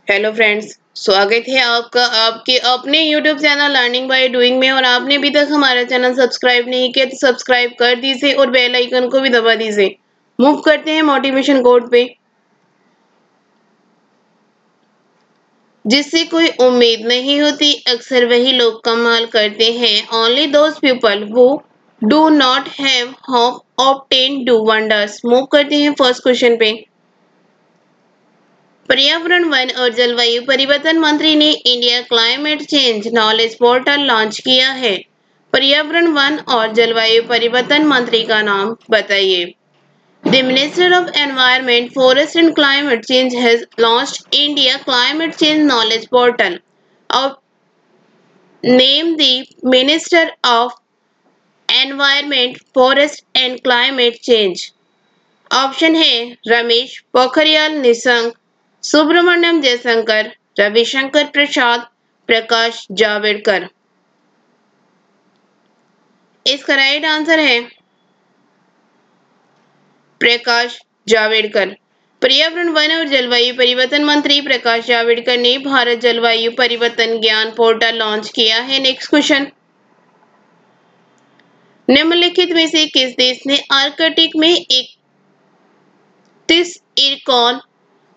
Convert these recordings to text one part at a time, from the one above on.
Hello friends, स्वागत है आपका आपके अपने YouTube channel learning by doing में। और आपने अभी तक हमारा चैनल सब्सक्राइब नहीं किया तो सब्सक्राइब कर दीजिए और बेल आइकन को भी दबा दीजिए। मूव करते हैं मोटिवेशन कोट पे। जिससे कोई उम्मीद नहीं होती अक्सर वही लोग कमाल करते हैं। Only those people who do not have hope obtain do wonders. Move करते हैं फर्स्ट क्वेश्चन पे। पर्यावरण, वन और जलवायु परिवर्तन मंत्री ने India climate change knowledge portal launch किया है। पर्यावरण, वन और जलवायु परिवर्तन मंत्री का नाम बताइए। The Minister of Environment, Forest and Climate Change has launched India Climate Change Knowledge Portal. Of name the Minister of Environment, Forest and Climate Change. Option है रमेश पोखरियाल निशंक, सुब्रमण्यम जयशंकर, रविशंकर प्रसाद, प्रकाश जावड़ेकर। इसका राइट आंसर है प्रकाश जावड़ेकर। पर्यावरण, वन और जलवायु परिवर्तन मंत्री प्रकाश जावड़ेकर ने भारत जलवायु परिवर्तन ज्ञान पोर्टल लॉन्च किया है। Next question. निम्नलिखित में से किस देश ने आर्कटिक में 31 इरकॉन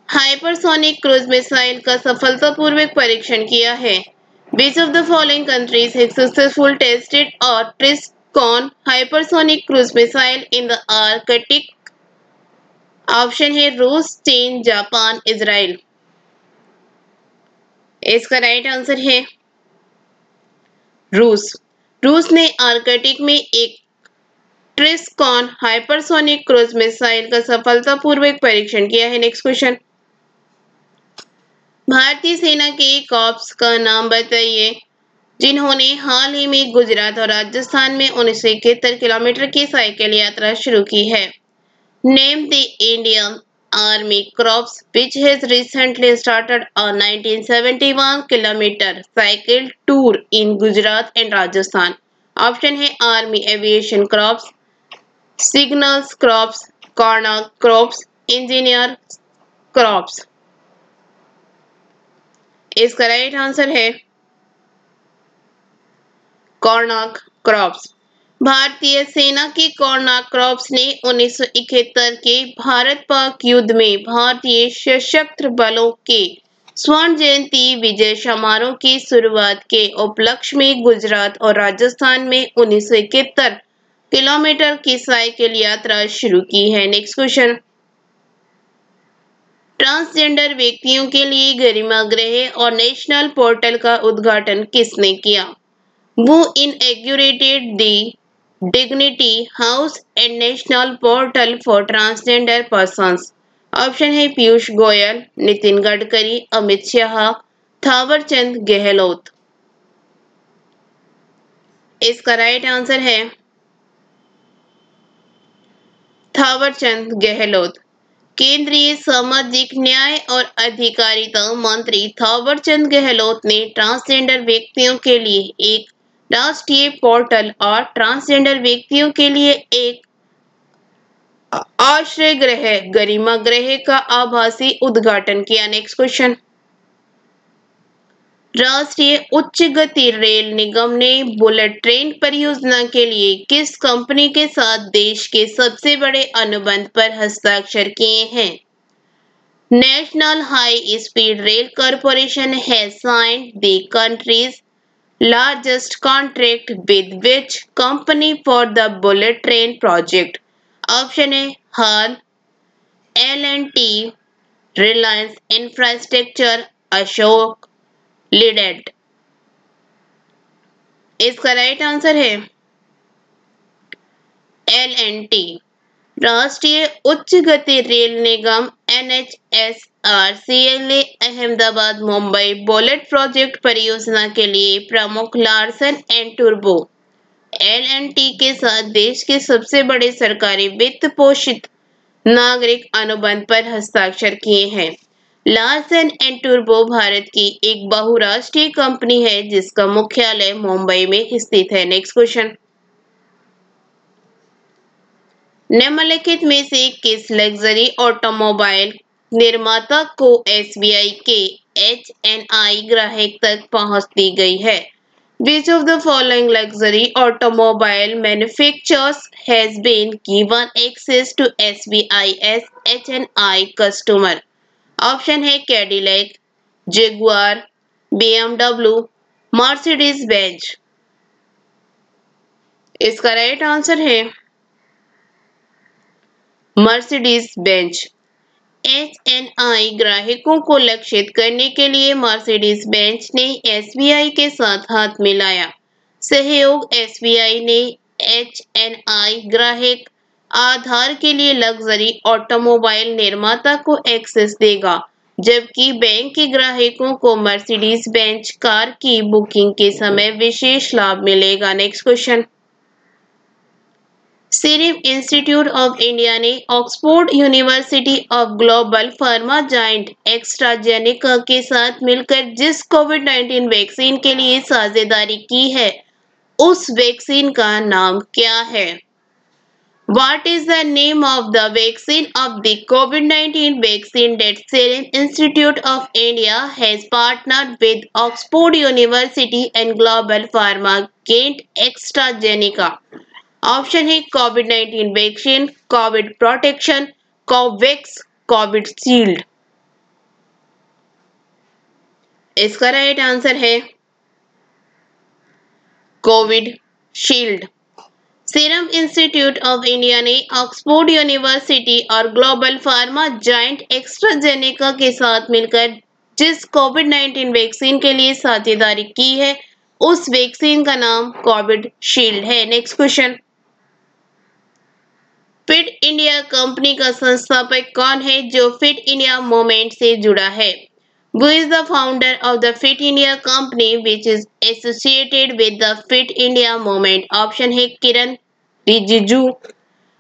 हाइपरसोनिक क्रूज मिसाइल का सफलतापूर्वक परीक्षण किया है? Which of the following countries has successfully tested a Triscon hypersonic cruise missile in the Arctic? Option है रूस, चीन, जापान, इजराइल। इसका राइट आंसर है रूस। रूस ने आर्कटिक में एक ट्रिस्कॉन हाइपरसोनिक क्रूज मिसाइल का सफलतापूर्वक परीक्षण किया है। Next question. भारतीय सेना के कॉर्प्स का नाम बताइए जिन्होंने हाल ही में गुजरात और राजस्थान में 1971 किलोमीटर की साइकिल यात्रा शुरू की है। Name the Indian army corps which has recently started a 1971 kilometre cycle tour in Gujarat and Rajasthan. Option है army aviation corps, signals corps, corner corps, engineer corps. इसका राइट आंसर है कॉर्नर कॉर्प्स। भारतीय सेना के कॉर्नर कॉर्प्स ने 1971 के भारत पाक युद्ध में भारतीय सशस्त्र बलों के स्वर्ण जयंती विजय समारोह की शुरुआत के उपलक्ष्य में गुजरात और राजस्थान में 1971 किलोमीटर की साइकिल यात्रा शुरू की है। Next question. ट्रांसजेंडर व्यक्तियों के लिए गरिमा गृह और नेशनल पोर्टल का उद्घाटन किसने किया? Who inaugurated the Dignity House and National Portal for Transgender Persons? Option है पीयूष गोयल, नितिन गडकरी, अमित शाह, थावरचंद गहलोत। इसका राइट आंसर है थावरचंद गहलोत। केंद्रीय सामाजिक न्याय और अधिकारिता मंत्री थावरचंद गहलोत ने ट्रांसजेंडर व्यक्तियों के लिए एक राष्ट्रीय पोर्टल और ट्रांसजेंडर व्यक्तियों के लिए एक आश्रय गृह गरिमा गृह का आभासी उद्घाटन किया। Next question. राष्ट्रीय उच्च गति रेल निगम ने बुलेट ट्रेन परियोजना के लिए किस कंपनी के साथ देश के सबसे बड़े अनुबंध पर हस्ताक्षर किए हैं? National high speed rail corporation has signed the countries largest contract with which company for the bullet train project? Option है हाल, L&T, रिलायंस इंफ्रास्ट्रक्चर, अशोक लीलैंड। इसका राइट आंसर है L&T। राष्ट्रीय उच्च गति रेल निगम NHSRCL ने अहमदाबाद मुंबई बुलेट प्रोजेक्ट परियोजना के लिए प्रमुख लार्सन एंड टूब्रो L&T के साथ देश के सबसे बड़े सरकारी वित्त पोषित नागरिक अनुबंध पर हस्ताक्षर किए हैं। लार्सन एंड टूब्रो भारत की एक बहुराष्ट्रीय कंपनी है जिसका मुख्यालय मुंबई में स्थित है। Next question. निम्नलिखित में से किस लग्जरी ऑटोमोबाइल निर्माता को SBI के HNI ग्राहक तक पहुंच दी गई है। Which of the following luxury automobile manufacturers has been given access to SBI as HNI customer? Option है Cadillac, Jaguar, BMW, Mercedes Benz. इसका राइट आंसर है मर्सिडीज बेंज। HNI ग्राहकों को लक्षित करने के लिए मर्सिडीज बेंज ने SBI के साथ हाथ मिलाया। सहयोग SBI ने HNI ग्राहक आधार के लिए लग्जरी ऑटोमोबाइल निर्माता को एक्सेस देगा, जबकि बैंक के ग्राहकों को मर्सिडीज बेंज कार की बुकिंग के समय विशेष लाभ मिलेगा। Next question. Serum Institute of India ने Oxford University of global pharma giant AstraZeneca के साथ मिलकर जिस कोविड-19 वैक्सीन के लिए साझेदारी की है, उस वैक्सीन का नाम क्या है? What is the name of the vaccine of the COVID-19 vaccine that Serum Institute of India has partnered with Oxford University and Global Pharma Giant AstraZeneca? Option है कोविड-19 vaccine, covid protection, Covax, covid shield. इसका right answer है covid shield. Serum Institute of India ने Oxford University और global pharma giant AstraZeneca के साथ मिलकर जिस कोविड-19 वैक्सीन के लिए साझेदारी की है, उस वैक्सीन का नाम कोविड शील्ड है। Next question. Fit India company का संस्थापक कौन है जो फिट इंडिया मूवमेंट से जुड़ा है? Who is the founder of the Fit India company which is associated with the Fit India movement? Option है किरण रिजिजू,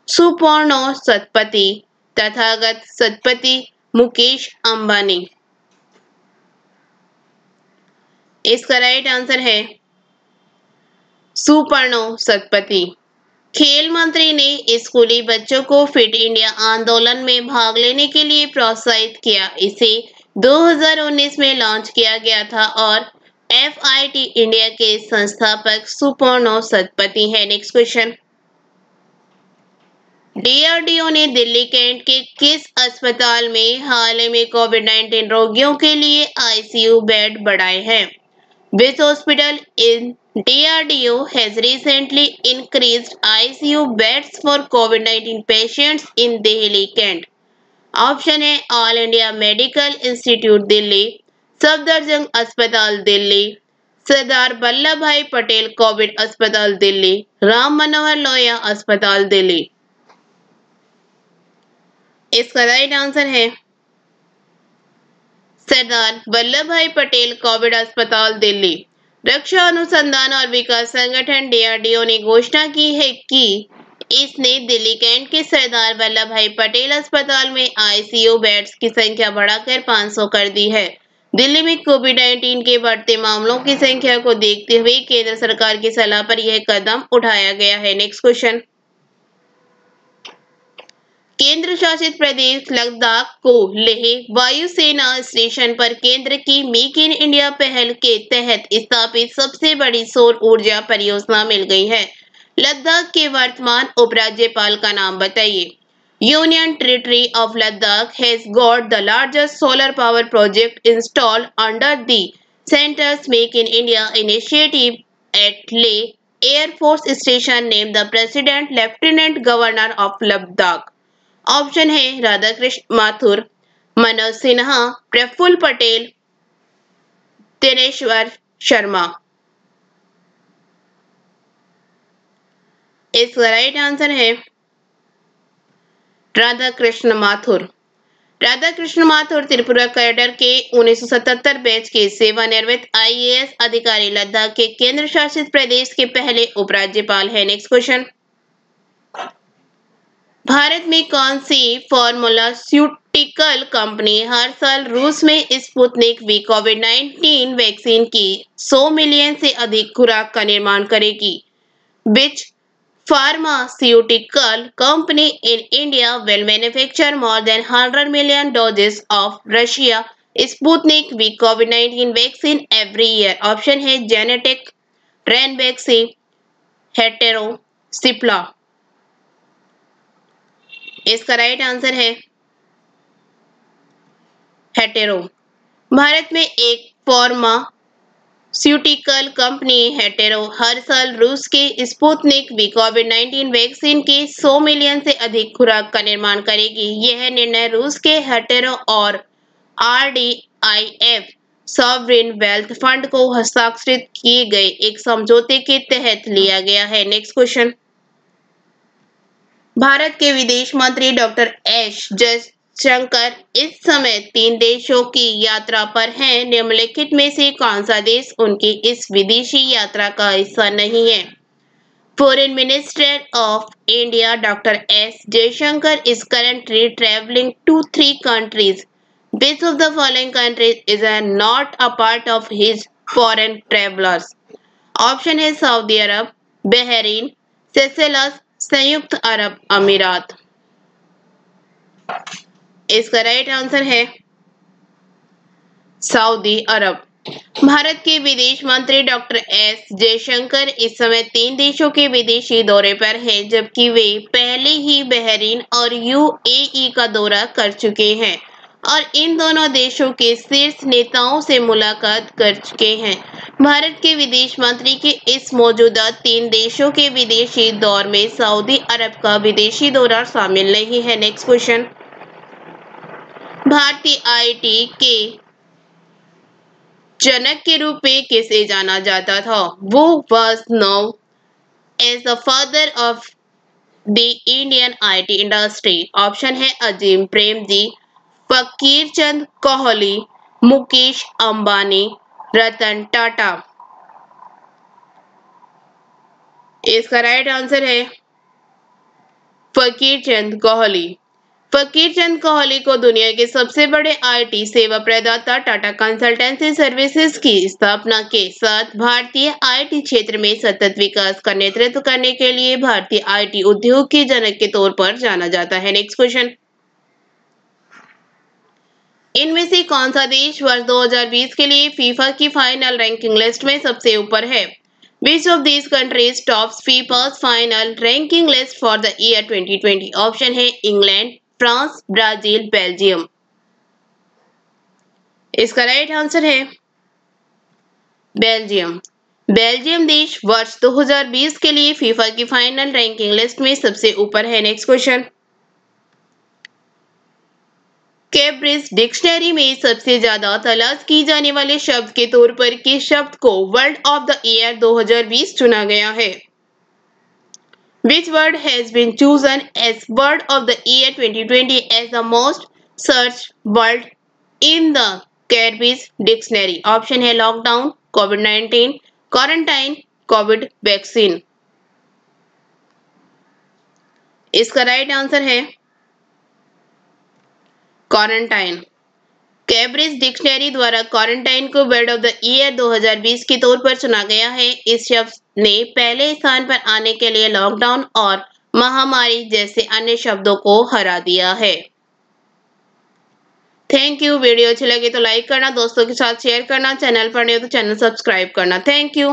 सुपर्णो सतपथी, तथागत सतपथी, मुकेश अंबानी। इसका राइट आंसर है सुपर्णो सतपथी। खेल मंत्री ने स्कूली बच्चों को फिट इंडिया आंदोलन में भाग लेने के लिए प्रोत्साहित किया। इसे 2019 में लॉन्च किया गया था और FIT इंडिया के संस्थापक सुपर्णो सतपथी है। Next question. DRDO ने दिल्ली कैंट के किस अस्पताल में हाल ही में कोविड-19 रोगियों के लिए ICU बेड बढ़ाए हैं? Which hospital in DRDO has recently increased ICU beds for COVID-19 patients in Delhi Kent? Option है All India Medical Institute Delhi, Safdarjung अस्पताल दिल्ली, सरदार वल्लभ भाई पटेल कोविड अस्पताल दिल्ली, राम मनोहर लोहिया अस्पताल दिल्ली। इसका राइट आंसर है सरदार वल्लभ भाई पटेल कोविड अस्पताल दिल्ली। रक्षा अनुसंधान और विकास संगठन DRDO ने घोषणा की है कि इसने दिल्ली कैंट के सरदार वल्लभ भाई पटेल अस्पताल में ICU बेड्स की संख्या बढ़ाकर 500 कर दी है। दिल्ली में कोविड-19 के बढ़ते मामलों की संख्या को देखते हुए केंद्र सरकार की सलाह पर यह कदम उठाया गया है। Next question. केंद्र शासित प्रदेश लद्दाख को लेह वायुसेना स्टेशन पर केंद्र की मेक इन इंडिया पहल के तहत स्थापित सबसे बड़ी सौर ऊर्जा परियोजना मिल गई है। लद्दाख के वर्तमान उपराज्यपाल का नाम बताइए। Union territory of Ladakh has got the largest solar power project installed under the centres make in India initiative eight Leh air force station name the president lieutenant governor of Ladakh. Option है राधाकृष्ण माथुर, मनोज सिन्हा, प्रफुल्ल पटेल, दिनेश्वर शर्मा। इसका राइट आंसर है राधाकृष्ण माथुर। राधाकृष्ण माथुर त्रिपुरा कैडर के 1977 batch के सेवानिवृत्त IAS अधिकारी लद्दाख के केंद्र शासित प्रदेश के पहले उपराज्यपाल है। Next question. भारत में कौन सी फार्मास्यूटिकल कंपनी हर साल रूस में स्पुतनिक वी कोविड-19 वैक्सीन की 100 मिलियन से अधिक खुराक का निर्माण करेगी? Which pharmaceutical company in India will manufacture more than 100 million doses of Russia Sputnik V covid vaccine every year? Option है जेनेटिक, रेनवैक्सी, हेटेरो, सिप्ला। इसका राइट आंसर है हेटेरो। भारत में एक फार्मास्यूटिकल कंपनी हेटेरो हर साल रूस के स्पुतनिक वी कोविड-19 वैक्सीन की 100 million से अधिक खुराक का निर्माण करेगी। यह निर्णय रूस के हेटेरो और RDIF सॉवरिन वेल्थ फंड को हस्ताक्षरित किए गए एक समझौते के तहत लिया गया है। Next question. भारत के विदेश मंत्री डॉक्टर एस जयशंकर इस समय 3 देशों की यात्रा पर हैं। निम्नलिखित में से कौन सा देश उनकी इस विदेशी यात्रा का हिस्सा नहीं है? Foreign Minister of India Dr. S. Jaishankar is currently traveling to 3 countries. Which of the following countries is not a part of his foreign travelers? Option है सऊदी अरब, बहरीन, सेशेल्स, संयुक्त अरब अमीरात। इसका राइट आंसर है Saudi अरब। भारत के विदेश मंत्री doctor S Jaishankar इस समय 3 देशों के विदेशी दौरे पर हैं, जबकि वे पहले ही बहरीन और UAE का दौरा कर चुके हैं और इन दोनों देशों के शीर्ष नेताओं से मुलाकात कर चुके हैं। भारत के विदेश मंत्री के इस मौजूदा 3 देशों के विदेशी दौरे में सऊदी अरब का विदेशी दौरा शामिल नहीं है। Next question. भारतीय IT के जनक के रूप में किसे जाना जाता था? वो was known as the father of the Indian IT industry. Option है अजीम प्रेमजी, फकीर चंद कोहली, मुकेश अंबानी, रतन टाटा। इसका राइट आंसर है फकीर चंद कोहली। फकीर चंद कोहली को दुनिया के सबसे बड़े IT सेवा प्रदाता टाटा कंसल्टेंसी सर्विसेज की स्थापना के साथ भारतीय IT क्षेत्र में सतत विकास का नेतृत्व करने के लिए भारतीय IT उद्योग के जनक के तौर पर जाना जाता है। Next question. इनमें से कौन सा देश वर्ष 2020 के लिए फीफा की फाइनल रैंकिंग लिस्ट में सबसे ऊपर है? Which of these countries tops FIFA's final ranking list for the year 2020? Option है इंग्लैंड, फ्रांस, ब्राजील, बेल्जियम। इसका राइट आंसर है बेल्जियम। बेल्जियम देश वर्ष 2020 के लिए फीफा की फाइनल रैंकिंग लिस्ट में सबसे ऊपर है। Next question. कैम्ब्रिज डिक्शनरी में सबसे ज्यादा तलाश की जाने वाले शब्द के तौर पर किस शब्द को वर्ड ऑफ द ईयर 2020 चुना गया है? Which word has been chosen as word of the year 2020 as the most searched word in the Cambridge Dictionary? Option है लॉकडाउन, कोविड-19, क्वारंटाइन, कोविड वैक्सीन। इसका राइट आंसर है क्वारंटाइन। कैम्ब्रिज डिक्शनरी द्वारा quarantine को word of the year 2020 के तौर पर चुना गया है। इस शब्द ने पहले स्थान पर आने के लिए लॉकडाउन और महामारी जैसे अन्य शब्दों को हरा दिया है। Thank you. वीडियो अच्छी लगे तो लाइक करना, दोस्तों के साथ शेयर करना, चैनल पर नए हो तो चैनल सब्सक्राइब करना। Thank you.